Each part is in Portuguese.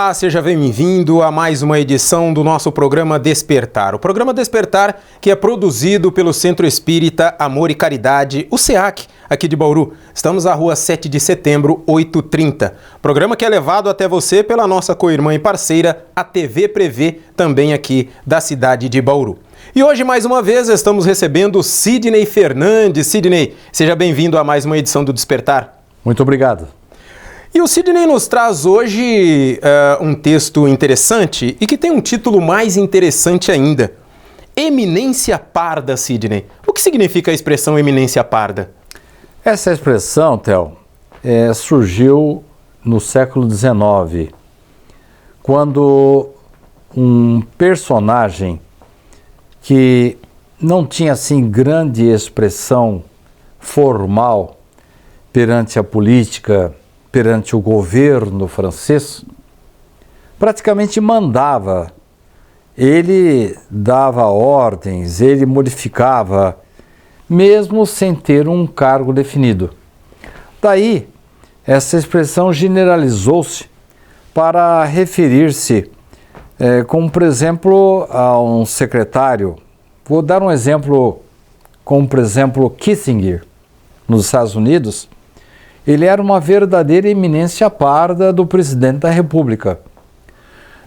Olá, seja bem-vindo a mais uma edição do nosso programa Despertar. O programa Despertar que é produzido pelo Centro Espírita Amor e Caridade, o SEAC, aqui de Bauru. Estamos na rua 7 de setembro, 8h30. Programa que é levado até você pela nossa co-irmã e parceira, a TV Prevê, também aqui da cidade de Bauru. E hoje, mais uma vez, estamos recebendo Sidney Fernandes. Sidney, seja bem-vindo a mais uma edição do Despertar. Muito obrigado. E o Sidney nos traz hoje um texto interessante e que tem um título mais interessante ainda. Eminência parda, Sidney. O que significa a expressão eminência parda? Essa expressão, Theo, surgiu no século XIX, quando um personagem que não tinha assim grande expressão formal perante a política, perante o governo francês, praticamente mandava. Ele dava ordens, ele modificava, mesmo sem ter um cargo definido. Daí, essa expressão generalizou-se para referir-se, como por exemplo, a um secretário. Vou dar um exemplo, como por exemplo, Kissinger, nos Estados Unidos. Ele era uma verdadeira eminência parda do presidente da República.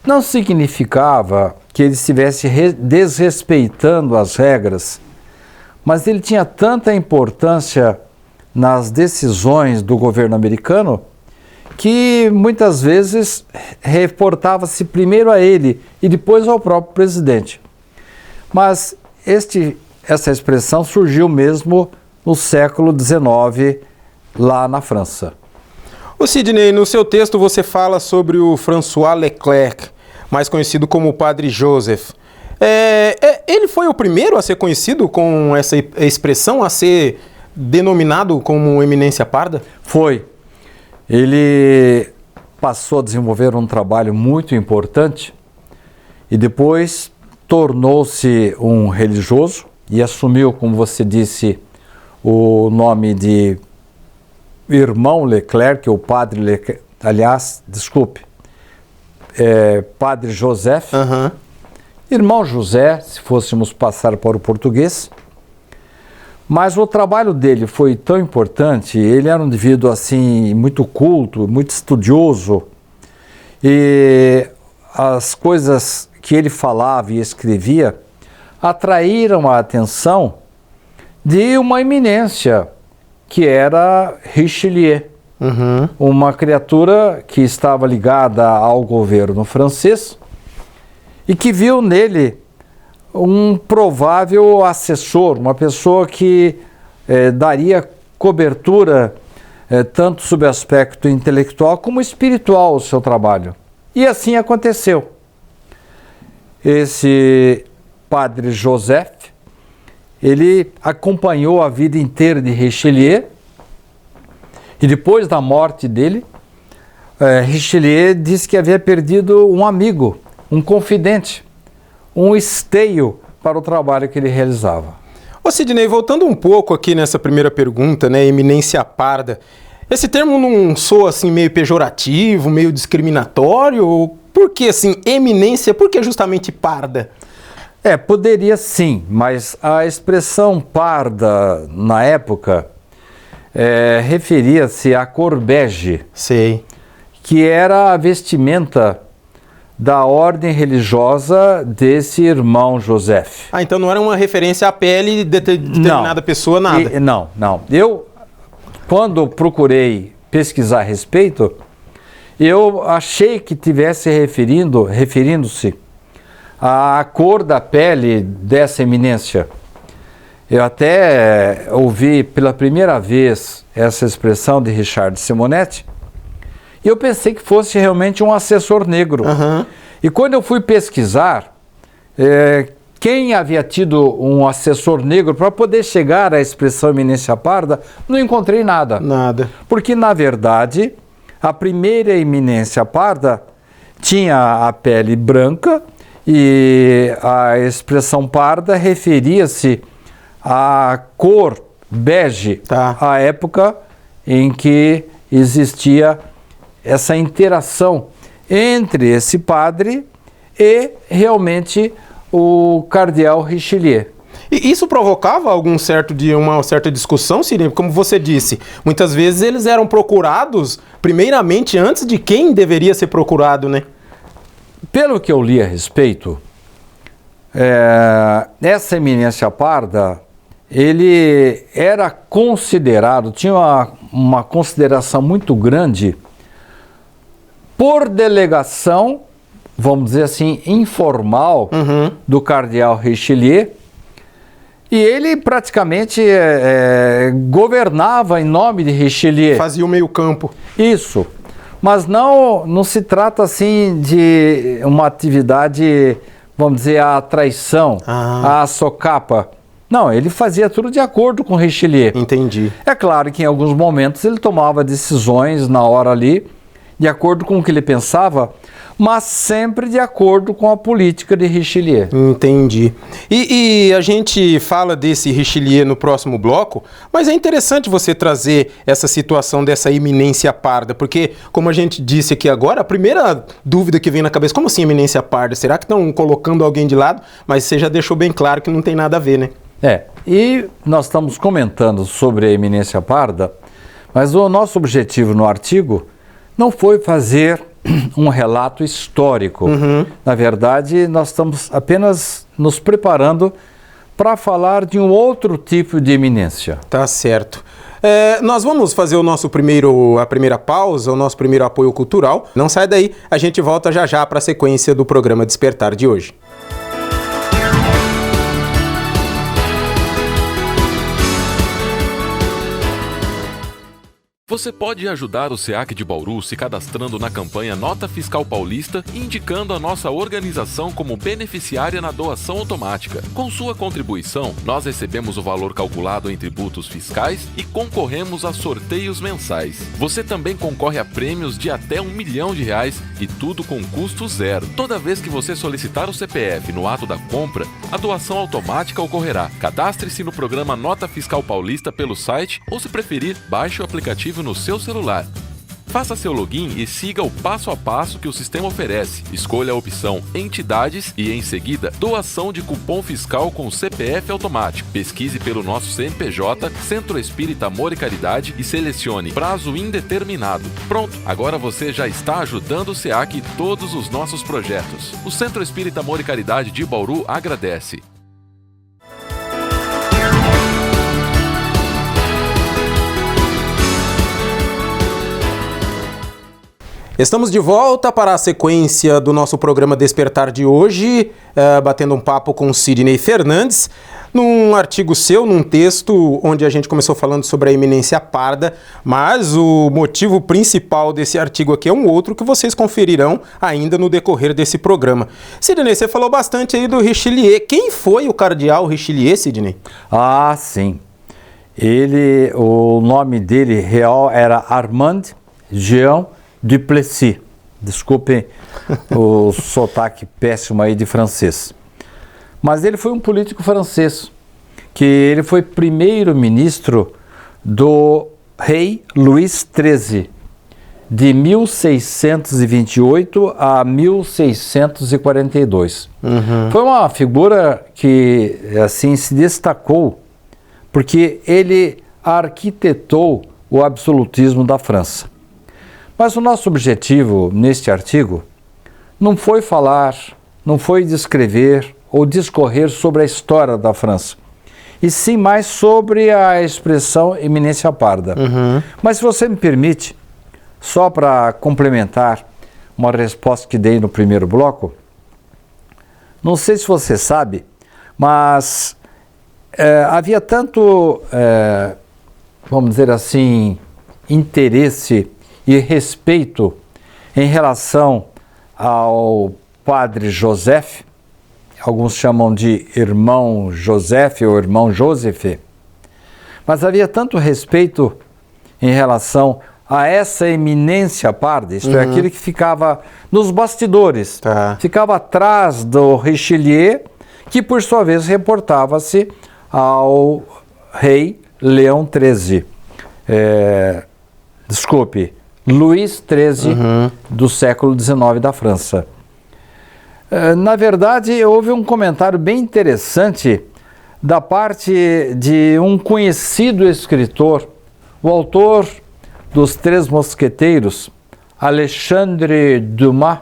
Não significava que ele estivesse desrespeitando as regras, mas ele tinha tanta importância nas decisões do governo americano que muitas vezes reportava-se primeiro a ele e depois ao próprio presidente. Mas essa expressão surgiu mesmo no século XIX, lá na França. Ô Sidney, no seu texto você fala sobre o François Leclerc, mais conhecido como o Padre Joseph. Ele foi o primeiro a ser conhecido com essa expressão, a ser denominado como eminência parda? Foi. Ele passou a desenvolver um trabalho muito importante e depois tornou-se um religioso e assumiu, como você disse, o nome de irmão Leclerc, ou Padre Leclerc, Padre Joseph, irmão José, se fôssemos passar para o português. Mas o trabalho dele foi tão importante, ele era um indivíduo assim, muito culto, muito estudioso, e as coisas que ele falava e escrevia atraíram a atenção de uma eminência, que era Richelieu, uma criatura que estava ligada ao governo francês e que viu nele um provável assessor, uma pessoa que daria cobertura tanto sob o aspecto intelectual como espiritual ao seu trabalho. E assim aconteceu. Esse Padre Joseph, ele acompanhou a vida inteira de Richelieu e depois da morte dele, Richelieu disse que havia perdido um amigo, um confidente, um esteio para o trabalho que ele realizava. Ô Sidney, voltando um pouco aqui nessa primeira pergunta, né, eminência parda, esse termo não soa assim meio pejorativo, meio discriminatório? Por que assim, eminência, por que justamente parda? Poderia sim, mas a expressão parda, na época, referia-se à cor bege, que era a vestimenta da ordem religiosa desse irmão Joseph. Então não era uma referência à pele de determinada pessoa, nada? Não. Eu, quando procurei pesquisar a respeito, eu achei que tivesse referindo-se a cor da pele dessa eminência. Eu até ouvi pela primeira vez essa expressão de Richard Simonetti e eu pensei que fosse realmente um assessor negro. E quando eu fui pesquisar quem havia tido um assessor negro para poder chegar à expressão eminência parda, não encontrei nada. Porque, na verdade, a primeira eminência parda tinha a pele branca, e a expressão parda referia-se à cor bege, à época em que existia essa interação entre esse padre e realmente o cardeal Richelieu. E isso provocava uma certa discussão, Sidney? Como você disse, muitas vezes eles eram procurados primeiramente antes de quem deveria ser procurado, né? Pelo que eu li a respeito, essa eminência parda, ele era considerado, tinha uma consideração muito grande por delegação, vamos dizer assim, informal, do cardeal Richelieu, e ele praticamente governava em nome de Richelieu. Fazia o meio-campo. Isso. Mas não se trata assim de uma atividade, vamos dizer, a traição, a socapa. Não, ele fazia tudo de acordo com Richelieu. Entendi. É claro que em alguns momentos ele tomava decisões na hora ali, de acordo com o que ele pensava, mas sempre de acordo com a política de Richelieu. Entendi. E a gente fala desse Richelieu no próximo bloco, mas é interessante você trazer essa situação dessa eminência parda, porque, como a gente disse aqui agora, a primeira dúvida que vem na cabeça, como assim eminência parda? Será que estão colocando alguém de lado? Mas você já deixou bem claro que não tem nada a ver, né? E nós estamos comentando sobre a eminência parda, mas o nosso objetivo no artigo não foi fazer um relato histórico. Na verdade, nós estamos apenas nos preparando para falar de um outro tipo de eminência. Tá certo. Nós vamos fazer a primeira pausa, o nosso primeiro apoio cultural. Não sai daí, a gente volta já já para a sequência do programa Despertar de hoje. Você pode ajudar o SEAC de Bauru se cadastrando na campanha Nota Fiscal Paulista e indicando a nossa organização como beneficiária na doação automática. Com sua contribuição, nós recebemos o valor calculado em tributos fiscais e concorremos a sorteios mensais. Você também concorre a prêmios de até R$1 milhão e tudo com custo zero. Toda vez que você solicitar o CPF no ato da compra, a doação automática ocorrerá. Cadastre-se no programa Nota Fiscal Paulista pelo site ou, se preferir, baixe o aplicativo no seu celular. Faça seu login e siga o passo a passo que o sistema oferece. Escolha a opção Entidades e, em seguida, Doação de cupom fiscal com CPF automático. Pesquise pelo nosso CNPJ, Centro Espírita Amor e Caridade, e selecione Prazo Indeterminado. Pronto, agora você já está ajudando o SEAC e todos os nossos projetos. O Centro Espírita Amor e Caridade de Bauru agradece. Estamos de volta para a sequência do nosso programa Despertar de hoje, batendo um papo com Sidney Fernandes, num artigo seu, num texto onde a gente começou falando sobre a eminência parda, mas o motivo principal desse artigo aqui é um outro que vocês conferirão ainda no decorrer desse programa. Sidney, você falou bastante aí do Richelieu. Quem foi o cardeal Richelieu, Sidney? Ah, sim. O nome dele real era Armand Jean Duplessis. Desculpem o sotaque péssimo aí de francês. Mas ele foi um político francês, que ele foi primeiro-ministro do rei Luís XIII, de 1628 a 1642. Foi uma figura que, assim, se destacou, porque ele arquitetou o absolutismo da França. Mas o nosso objetivo neste artigo não foi falar, não foi descrever ou discorrer sobre a história da França, e sim mais sobre a expressão eminência parda. Mas, se você me permite, só para complementar uma resposta que dei no primeiro bloco, não sei se você sabe, mas havia tanto, vamos dizer assim, interesse e respeito em relação ao padre Joseph, alguns chamam de irmão Joseph ou irmão Joseph, mas havia tanto respeito em relação a essa eminência parda, isto é, aquele que ficava nos bastidores, ficava atrás do Richelieu, que por sua vez reportava-se ao rei Leão XIII. Luís XIII do século XIX da França. Na verdade, houve um comentário bem interessante da parte de um conhecido escritor, o autor dos Três Mosqueteiros, Alexandre Dumas.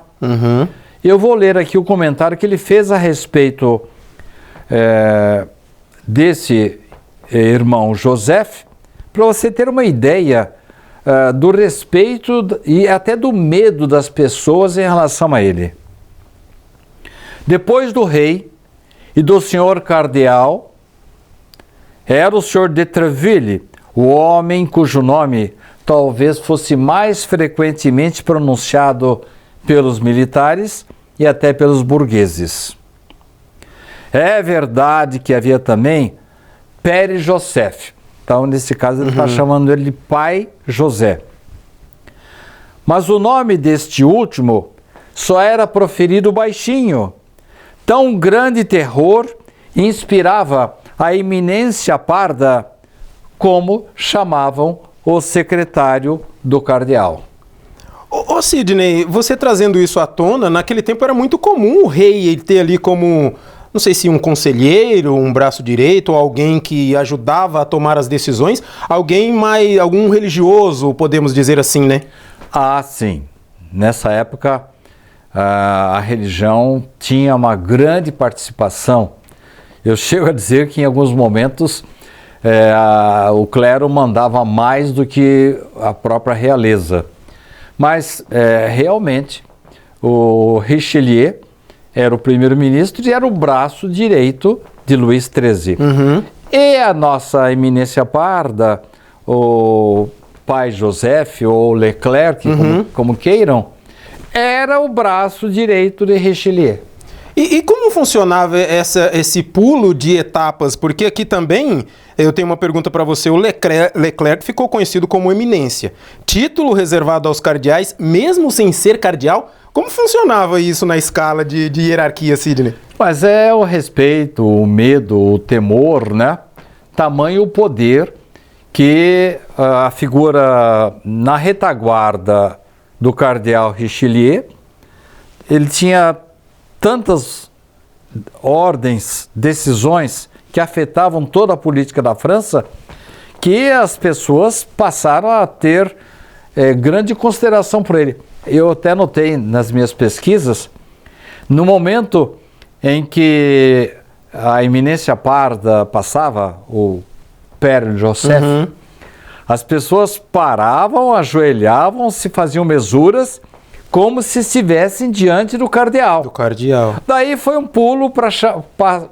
Eu vou ler aqui o comentário que ele fez a respeito desse irmão Joseph, para você ter uma ideia do respeito e até do medo das pessoas em relação a ele. Depois do rei e do senhor cardeal, era o senhor de Treville, o homem cujo nome talvez fosse mais frequentemente pronunciado pelos militares e até pelos burgueses. É verdade que havia também Père Joseph. Então, nesse caso, ele está chamando ele de Pai José. Mas o nome deste último só era proferido baixinho. Tão grande terror inspirava a eminência parda, como chamavam o secretário do cardeal. Ô Sidney, você trazendo isso à tona, naquele tempo era muito comum o rei ele ter ali como, não sei se um conselheiro, um braço direito, ou alguém que ajudava a tomar as decisões, algum religioso, podemos dizer assim, né? Ah, sim. Nessa época, a religião tinha uma grande participação. Eu chego a dizer que em alguns momentos o clero mandava mais do que a própria realeza. Mas realmente o Richelieu era o primeiro-ministro e era o braço direito de Luís XIII. E a nossa eminência parda, o pai Joseph ou Leclerc, como queiram, era o braço direito de Richelieu. E como funcionava esse pulo de etapas? Porque aqui também, eu tenho uma pergunta para você, o Leclerc ficou conhecido como eminência. Título reservado aos cardeais, mesmo sem ser cardeal? Como funcionava isso na escala de hierarquia, Sidney? Mas é o respeito, o medo, o temor, né? Tamanho o poder que a figura na retaguarda do cardeal Richelieu, ele tinha tantas ordens, decisões que afetavam toda a política da França, que as pessoas passaram a ter grande consideração por ele. Eu até notei nas minhas pesquisas, no momento em que a eminência parda passava, o Père Joseph, as pessoas paravam, ajoelhavam, se faziam mesuras, como se estivessem diante do cardeal. Do cardeal. Daí foi um pulo para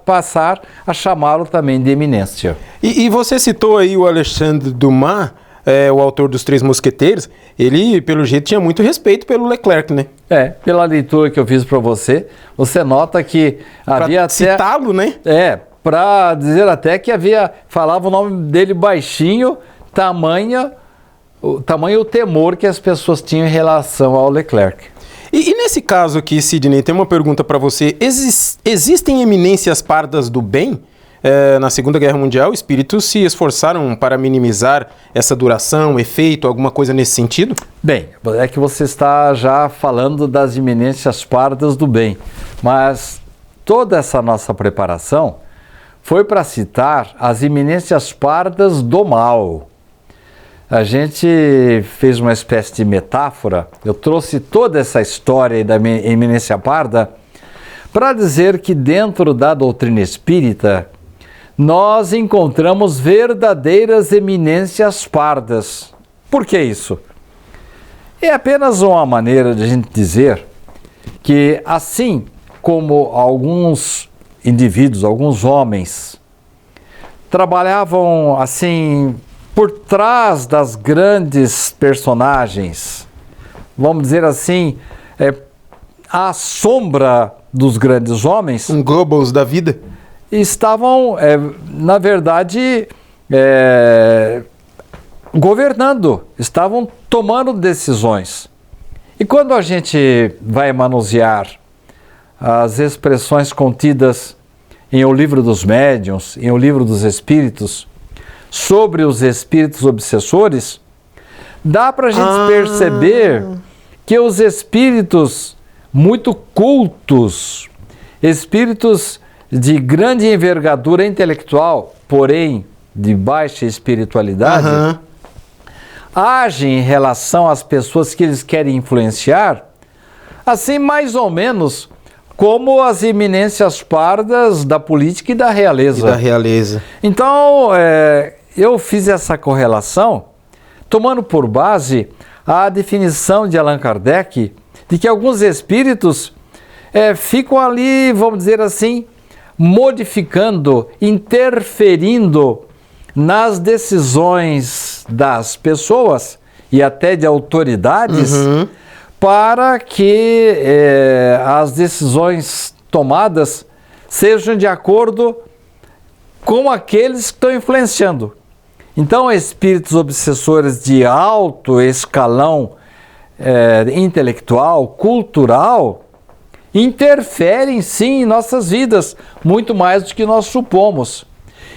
passar a chamá-lo também de eminência. E você citou aí o Alexandre Dumas, o autor dos Três Mosqueteiros. Ele, pelo jeito, tinha muito respeito pelo Leclerc, né? Pela leitura que eu fiz para você, você nota que havia até... citá-lo, né? Para dizer até que falava o nome dele baixinho, tamanho o temor que as pessoas tinham em relação ao Leclerc. E nesse caso aqui, Sidney, tem uma pergunta para você. Existem eminências pardas do bem? Na Segunda Guerra Mundial, espíritos se esforçaram para minimizar essa duração, efeito, alguma coisa nesse sentido? Bem, é que você está já falando das eminências pardas do bem, mas toda essa nossa preparação foi para citar as eminências pardas do mal. A gente fez uma espécie de metáfora, eu trouxe toda essa história da eminência parda para dizer que dentro da doutrina espírita nós encontramos verdadeiras eminências pardas. Por que isso? É apenas uma maneira de a gente dizer que assim como alguns indivíduos, alguns homens trabalhavam assim por trás das grandes personagens, vamos dizer assim, à sombra dos grandes homens. Um Goebbels da vida. Estavam, na verdade, governando, estavam tomando decisões. E quando a gente vai manusear as expressões contidas em O Livro dos Médiuns, em O Livro dos Espíritos, sobre os espíritos obsessores, dá para a gente perceber que os espíritos muito cultos, espíritos de grande envergadura intelectual, porém de baixa espiritualidade, agem em relação às pessoas que eles querem influenciar, assim mais ou menos como as eminências pardas da política e da realeza. Então, eu fiz essa correlação tomando por base a definição de Allan Kardec de que alguns espíritos ficam ali, vamos dizer assim, modificando, interferindo nas decisões das pessoas e até de autoridades para que as decisões tomadas sejam de acordo com aqueles que estão influenciando. Então, espíritos obsessores de alto escalão intelectual, cultural, interferem sim em nossas vidas, muito mais do que nós supomos.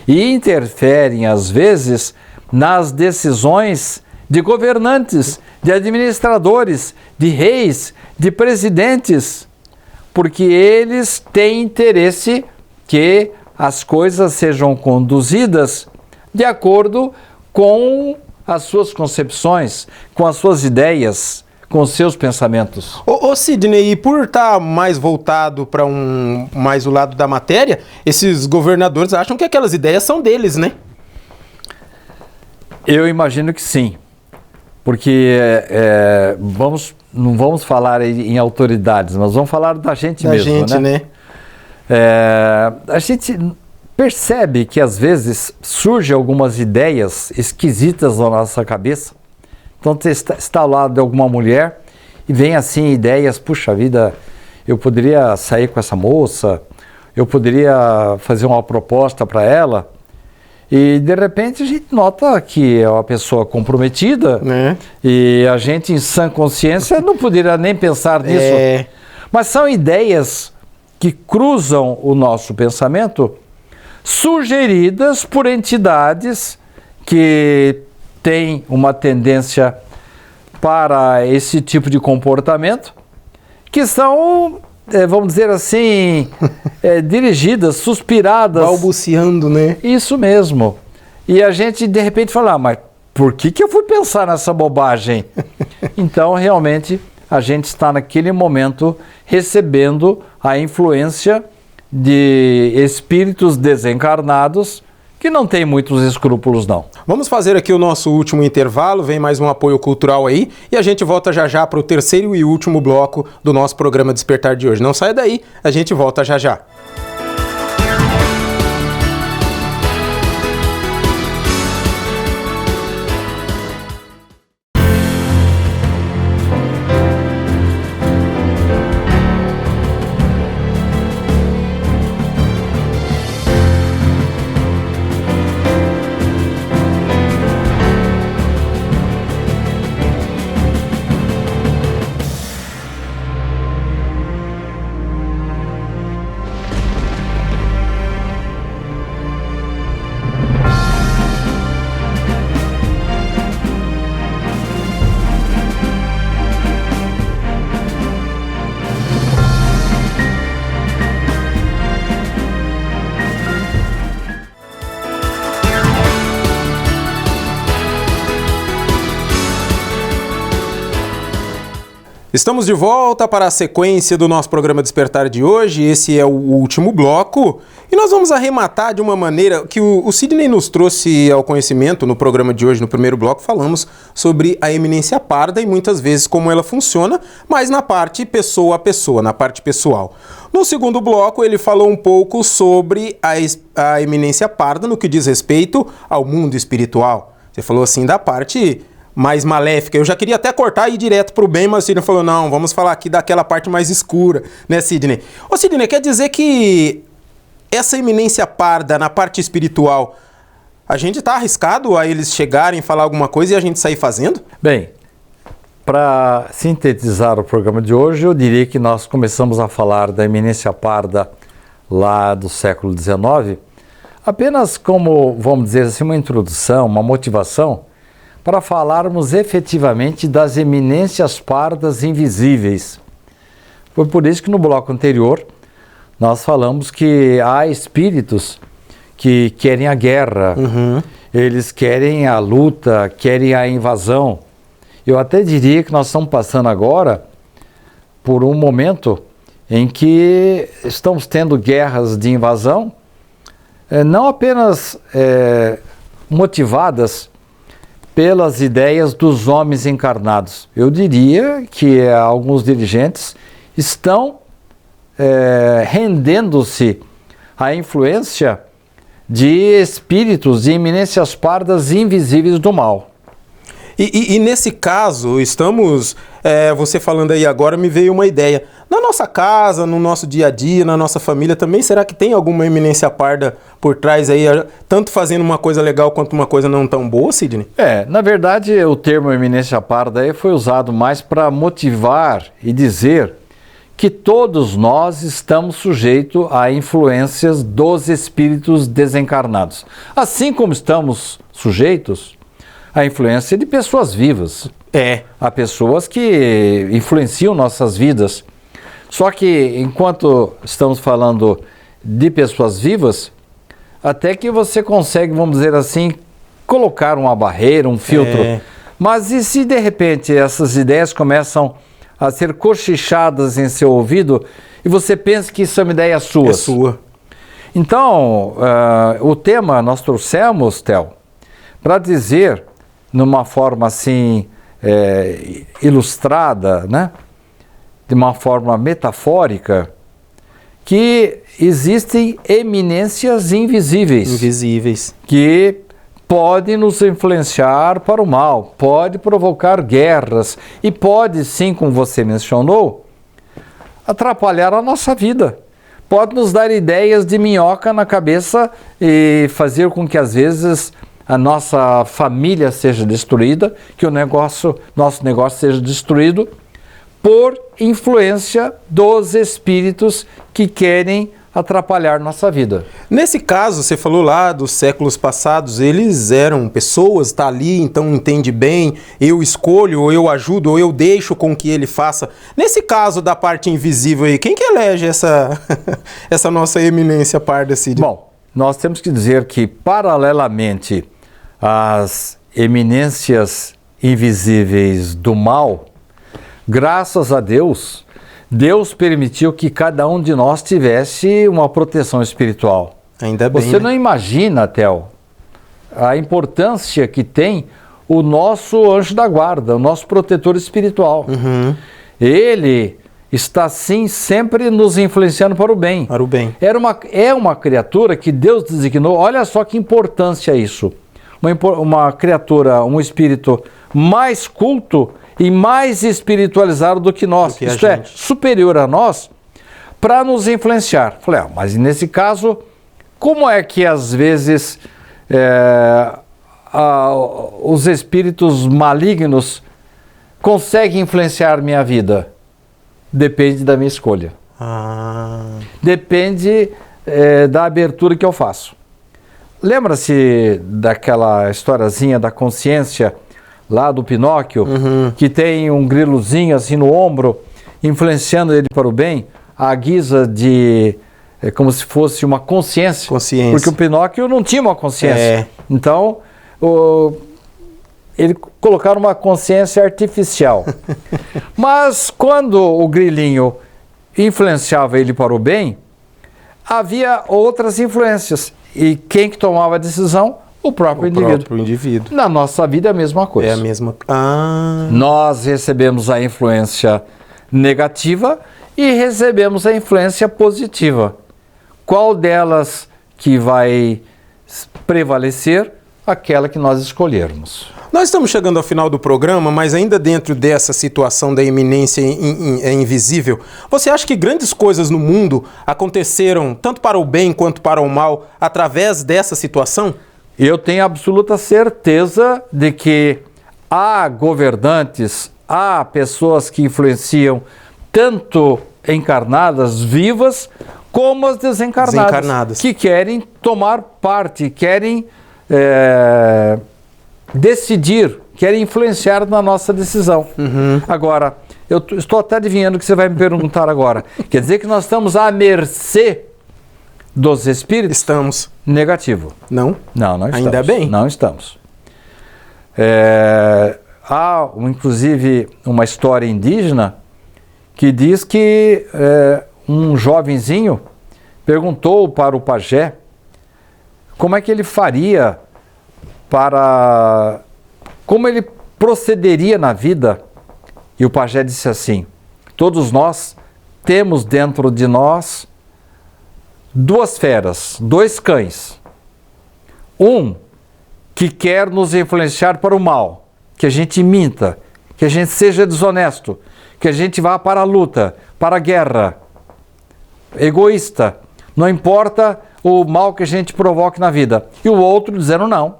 E interferem, às vezes, nas decisões de governantes, de administradores, de reis, de presidentes, porque eles têm interesse que as coisas sejam conduzidas de acordo com as suas concepções, com as suas ideias, com os seus pensamentos. Ô Sidney, e por estar mais voltado para mais o lado da matéria, esses governadores acham que aquelas ideias são deles, né? Eu imagino que sim, porque não vamos falar em autoridades, mas vamos falar da gente mesmo, né? A gente percebe que às vezes surgem algumas ideias esquisitas na nossa cabeça. Então você está ao lado de alguma mulher e vem assim ideias, puxa vida, eu poderia sair com essa moça, eu poderia fazer uma proposta para ela, e de repente a gente nota que é uma pessoa comprometida, e a gente em sã consciência não poderia nem pensar nisso. Mas são ideias que cruzam o nosso pensamento, sugeridas por entidades que tem uma tendência para esse tipo de comportamento, que são, vamos dizer assim, dirigidas, suspiradas. Balbuciando, né? Isso mesmo. E a gente, de repente, fala, mas por que eu fui pensar nessa bobagem? Então, realmente, a gente está naquele momento recebendo a influência de espíritos desencarnados que não tem muitos escrúpulos, não. Vamos fazer aqui o nosso último intervalo, vem mais um apoio cultural aí, e a gente volta já para o terceiro e último bloco do nosso programa Despertar de hoje. Não saia daí, a gente volta já. Estamos de volta para a sequência do nosso programa Despertar de hoje. Esse é o último bloco e nós vamos arrematar de uma maneira que o Sidney nos trouxe ao conhecimento no programa de hoje. No primeiro bloco falamos sobre a eminência parda e muitas vezes como ela funciona, mas na parte pessoa a pessoa, na parte pessoal. No segundo bloco ele falou um pouco sobre a eminência parda no que diz respeito ao mundo espiritual. Você falou assim da parte mais maléfica. Eu já queria até cortar e ir direto para o bem, mas o Sidney falou, não, vamos falar aqui daquela parte mais escura, né, Sidney? Ô, Sidney, quer dizer que essa eminência parda na parte espiritual, a gente está arriscado a eles chegarem, falar alguma coisa e a gente sair fazendo? Bem, para sintetizar o programa de hoje, eu diria que nós começamos a falar da eminência parda lá do século XIX, apenas como, vamos dizer assim, uma introdução, uma motivação, para falarmos efetivamente das eminências pardas invisíveis. Foi por isso que no bloco anterior nós falamos que há espíritos que querem a guerra, eles querem a luta, querem a invasão. Eu até diria que nós estamos passando agora por um momento em que estamos tendo guerras de invasão, não apenas motivadas pelas ideias dos homens encarnados. Eu diria que alguns dirigentes estão rendendo-se à influência de espíritos, de eminências pardas invisíveis do mal. E nesse caso, estamos, você falando aí agora, me veio uma ideia. Na nossa casa, no nosso dia a dia, na nossa família também, será que tem alguma eminência parda por trás aí, tanto fazendo uma coisa legal quanto uma coisa não tão boa, Sidney? Na verdade, o termo eminência parda aí foi usado mais para motivar e dizer que todos nós estamos sujeitos a influências dos espíritos desencarnados. Assim como estamos sujeitos à influência de pessoas vivas. Há pessoas que influenciam nossas vidas. Só que enquanto estamos falando de pessoas vivas, até que você consegue, vamos dizer assim, colocar uma barreira, um filtro. Mas e se de repente essas ideias começam a ser cochichadas em seu ouvido e você pensa que isso é uma ideia sua? É sua. Então, o tema nós trouxemos, Theo, para dizer, numa forma assim, ilustrada, né? De uma forma metafórica, que existem eminências invisíveis. Que podem nos influenciar para o mal, pode provocar guerras e pode, sim, como você mencionou, atrapalhar a nossa vida. Pode nos dar ideias de minhoca na cabeça e fazer com que, às vezes, a nossa família seja destruída, que nosso negócio seja destruído por influência dos espíritos que querem atrapalhar nossa vida. Nesse caso, você falou lá dos séculos passados, eles eram pessoas, está ali, então entende bem, eu escolho, ou eu ajudo, ou eu deixo com que ele faça. Nesse caso da parte invisível aí, quem que elege essa nossa eminência parda, Cid? Bom, nós temos que dizer que, paralelamente às eminências invisíveis do mal, graças a Deus, Deus permitiu que cada um de nós tivesse uma proteção espiritual. Ainda bem, Você não imagina, Theo, a importância que tem o nosso anjo da guarda, o nosso protetor espiritual. Ele está, sim, sempre nos influenciando para o bem. Para o bem. É uma criatura que Deus designou, olha só que importância isso. Uma criatura, um espírito mais culto e mais espiritualizado do que nós, isto é, superior a nós, para nos influenciar. Falei, mas nesse caso, como é que às vezes os espíritos malignos conseguem influenciar minha vida? Depende da minha escolha. Depende da abertura que eu faço. Lembra-se daquela historiazinha da consciência lá do Pinóquio, que tem um grilozinho assim no ombro, influenciando ele para o bem, à guisa de, como se fosse uma consciência. Porque o Pinóquio não tinha uma consciência. Então, ele colocaram uma consciência artificial. Mas quando o grilinho influenciava ele para o bem, havia outras influências. E quem que tomava a decisão? O próprio indivíduo. Na nossa vida é a mesma coisa. É a mesma. Nós recebemos a influência negativa e recebemos a influência positiva. Qual delas que vai prevalecer? Aquela que nós escolhermos. Nós estamos chegando ao final do programa, mas ainda dentro dessa situação da eminência invisível, você acha que grandes coisas no mundo aconteceram tanto para o bem quanto para o mal através dessa situação? Eu tenho absoluta certeza de que há governantes, há pessoas que influenciam tanto encarnadas, vivas, como as desencarnadas. Que querem tomar parte, querem decidir querem influenciar na nossa decisão. Agora, eu estou até adivinhando o que você vai me perguntar agora. Quer dizer que nós estamos à mercê dos espíritos? Estamos. Negativo. Não? Não estamos. Ainda bem. Não estamos. Há, inclusive, uma história indígena que diz que um jovenzinho perguntou para o pajé como é que ele faria como ele procederia na vida. E o pajé disse assim: todos nós temos dentro de nós duas feras, dois cães. Um que quer nos influenciar para o mal, que a gente minta, que a gente seja desonesto, que a gente vá para a luta, para a guerra, egoísta, não importa o mal que a gente provoque na vida. E o outro dizendo: não,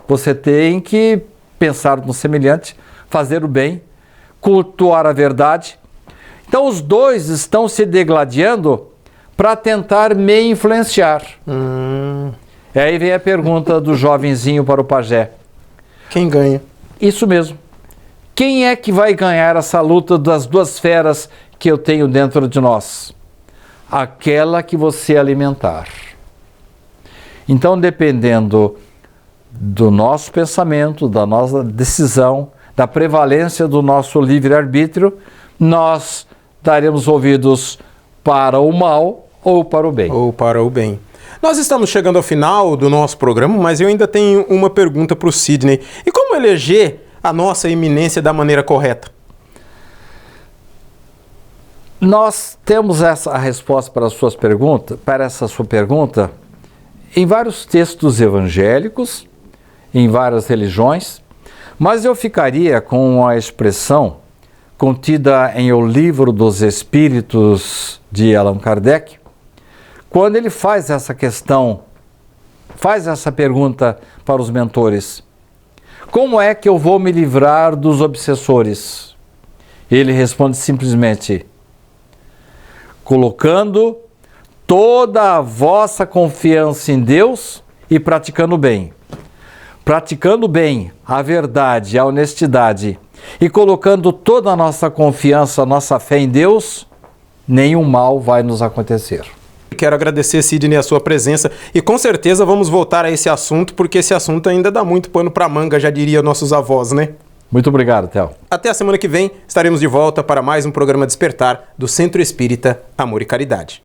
você tem que pensar no semelhante, fazer o bem, cultuar a verdade. Então os dois estão se degladiando para tentar me influenciar. E aí vem a pergunta do jovenzinho para o pajé: quem ganha? Isso mesmo. Quem é que vai ganhar essa luta das duas feras que eu tenho dentro de nós? Aquela que você alimentar. Então, dependendo do nosso pensamento, da nossa decisão, da prevalência do nosso livre-arbítrio, nós daremos ouvidos para o mal ou para o bem. Ou para o bem. Nós estamos chegando ao final do nosso programa, mas eu ainda tenho uma pergunta para o Sidney. E como eleger a nossa eminência da maneira correta? Nós temos a resposta para essa sua pergunta em vários textos evangélicos, em várias religiões, mas eu ficaria com a expressão contida em O Livro dos Espíritos de Allan Kardec, quando ele faz essa pergunta para os mentores: como é que eu vou me livrar dos obsessores? Ele responde simplesmente: colocando toda a vossa confiança em Deus e praticando bem. Praticando bem a verdade, a honestidade e colocando toda a nossa confiança, a nossa fé em Deus, nenhum mal vai nos acontecer. Quero agradecer, Sidney, a sua presença e com certeza vamos voltar a esse assunto, porque esse assunto ainda dá muito pano para manga, já diria nossos avós, né? Muito obrigado, Theo. Até a semana que vem estaremos de volta para mais um programa Despertar do Centro Espírita Amor e Caridade.